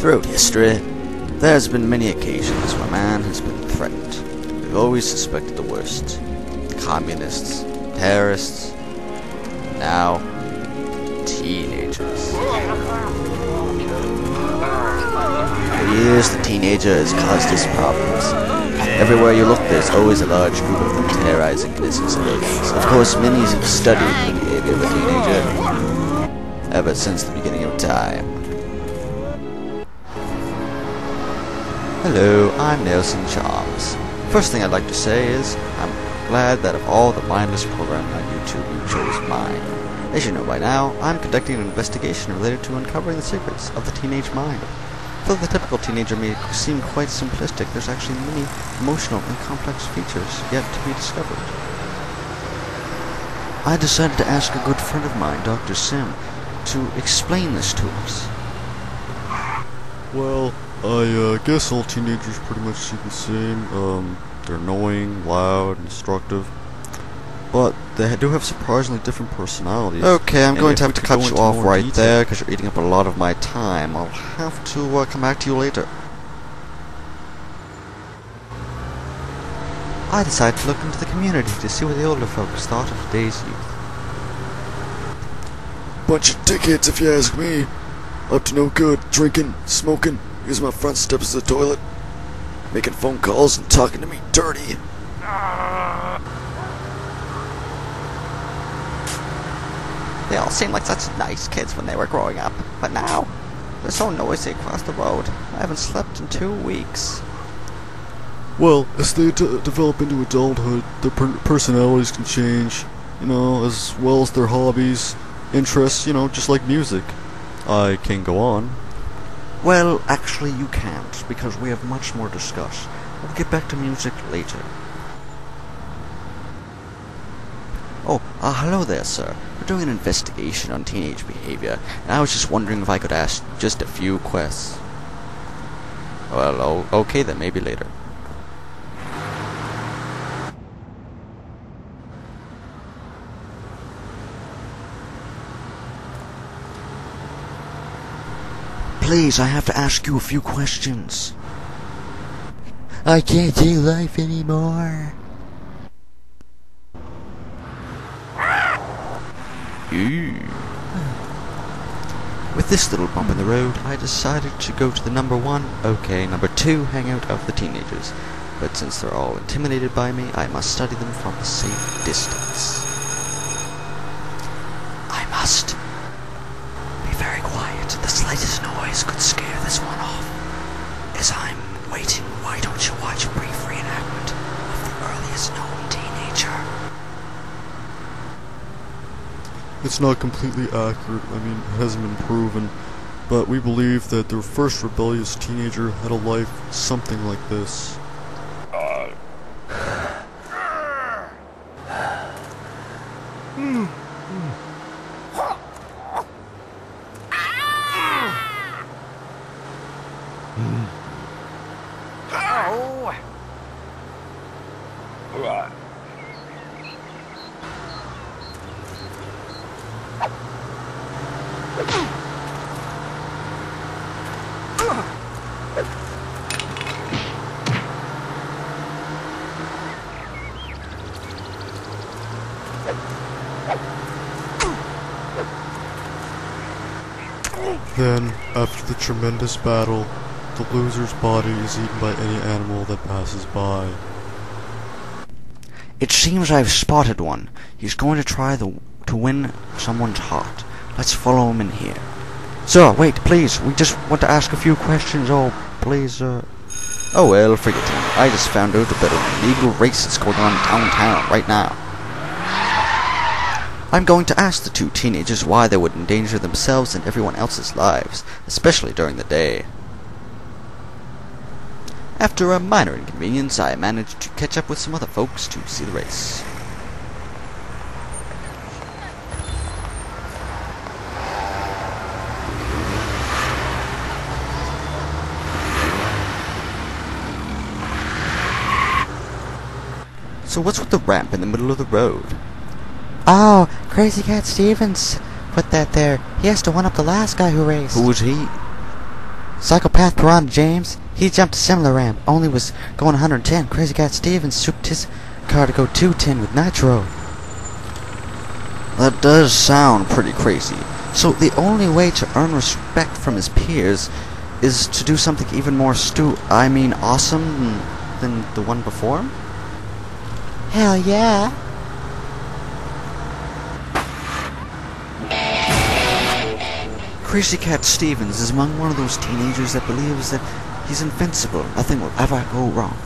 Throughout history, there's been many occasions where man has been threatened. We've always suspected the worst. Communists, terrorists, and now teenagers. For years, the teenager has caused us problems. Everywhere you look, there's always a large group of them terrorizing innocent civilians. Of course, many have studied the behavior of the teenager ever since the beginning of time. Hello, I'm Nelson Charms. First thing I'd like to say is, I'm glad that of all the mindless programming on YouTube, you chose mine. As you know by now, I'm conducting an investigation related to uncovering the secrets of the teenage mind. Though the typical teenager may seem quite simplistic, there's actually many emotional and complex features yet to be discovered. I decided to ask a good friend of mine, Dr. Sim, to explain this to us. Well, I guess all teenagers pretty much seem the same. They're annoying, loud, and destructive. But they do have surprisingly different personalities. Okay, I'm going to have to cut you off right detail there because you're eating up a lot of my time. I'll have to come back to you later. I decided to look into the community to see what the older folks thought of today's youth. Bunch of dickheads, if you ask me. Up to no good, drinking, smoking, using my front steps as a toilet, making phone calls and talking to me dirty. They all seemed like such nice kids when they were growing up, but now, they're so noisy across the road. I haven't slept in 2 weeks. Well, as they develop into adulthood, their personalities can change, as well as their hobbies, interests, just like music. I can go on. Well, actually you can't, because we have much more to discuss. We'll get back to music later. Oh, hello there, sir. We're doing an investigation on teenage behavior, and I was just wondering if I could ask just a few questions. Well, okay then, maybe later. Please, I have to ask you a few questions. I can't take life anymore. With this little bump in the road, I decided to go to the number 2 hangout of the teenagers. But since they're all intimidated by me, I must study them from a safe distance. I must be very quiet. The slightest noise could scare this one off. As I'm waiting, why don't you watch a brief reenactment of the earliest known teenager? It's not completely accurate, it hasn't been proven, but we believe that their first rebellious teenager had a life something like this. Then, after the tremendous battle, the loser's body is eaten by any animal that passes by. It seems I've spotted one. He's going to try to win someone's heart. Let's follow him in here. Sir, wait, please. We just want to ask a few questions. Oh, please, Oh, well, forget it. I just found out about an illegal race that's going on downtown right now. I'm going to ask the 2 teenagers why they would endanger themselves and everyone else's lives, especially during the day. After a minor inconvenience, I managed to catch up with some other folks to see the race. So what's with the ramp in the middle of the road? Oh, Crazy Cat Stevens put that there. He has to one-up the last guy who raced. Who was he? Psychopath Prt.1, James. He jumped a similar ramp, only was going 110. Crazy Cat Stevens souped his car to go 210 with nitro. That does sound pretty crazy. So the only way to earn respect from his peers is to do something even more awesome than the one before him? Hell yeah. Crazy Cat Stevens is among one of those teenagers that believes that he's invincible. Nothing will ever go wrong.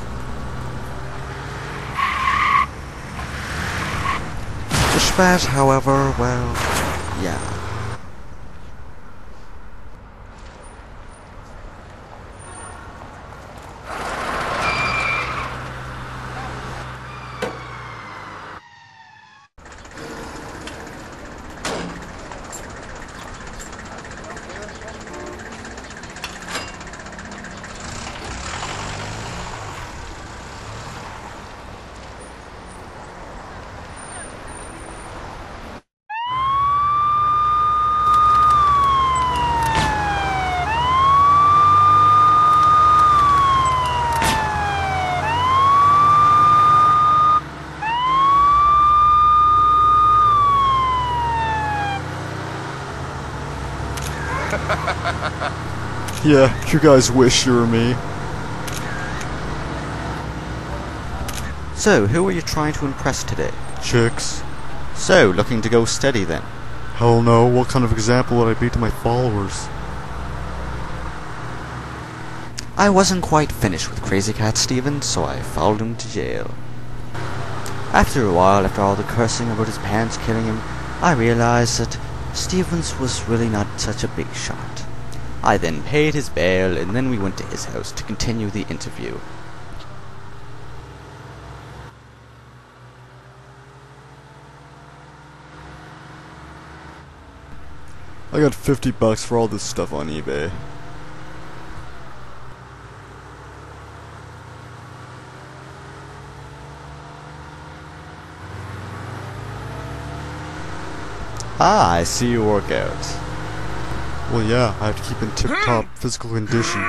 Despite, however, well, yeah. Yeah, you guys wish you were me. So, who are you trying to impress today? Chicks. So, looking to go steady then? Hell no, what kind of example would I be to my followers? I wasn't quite finished with Crazy Cat Stevens, so I followed him to jail. After a while, after all the cursing about his parents killing him, I realized that Stevens was really not such a big shot. I then paid his bail, and then we went to his house to continue the interview. I got $50 for all this stuff on eBay. Ah, I see you work out. Well, yeah, I have to keep in tip-top physical condition.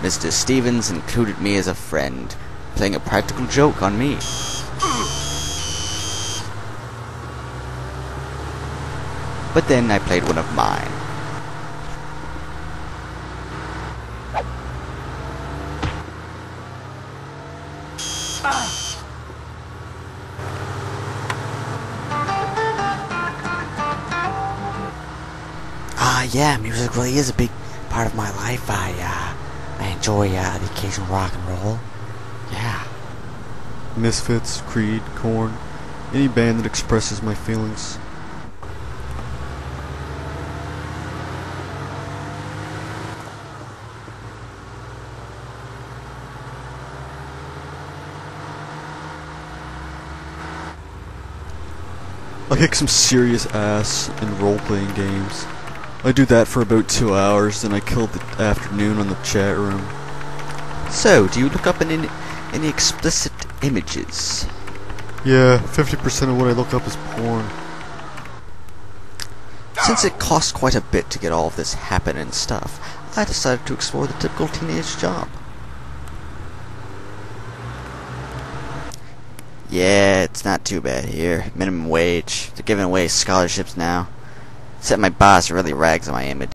Mr. Stevens included me as a friend, playing a practical joke on me. But then I played one of mine. Yeah, music really is a big part of my life. I enjoy the occasional rock and roll. Yeah. Misfits, Creed, Korn, any band that expresses my feelings. I kick some serious ass in role-playing games. I do that for about 2 hours, then I kill the afternoon on the chat room. So, do you look up any explicit images? Yeah, 50% of what I look up is porn. Since it costs quite a bit to get all of this happen and stuff, I decided to explore the typical teenage job. Yeah, it's not too bad here. Minimum wage. They're giving away scholarships now. Except my boss really rags on my image.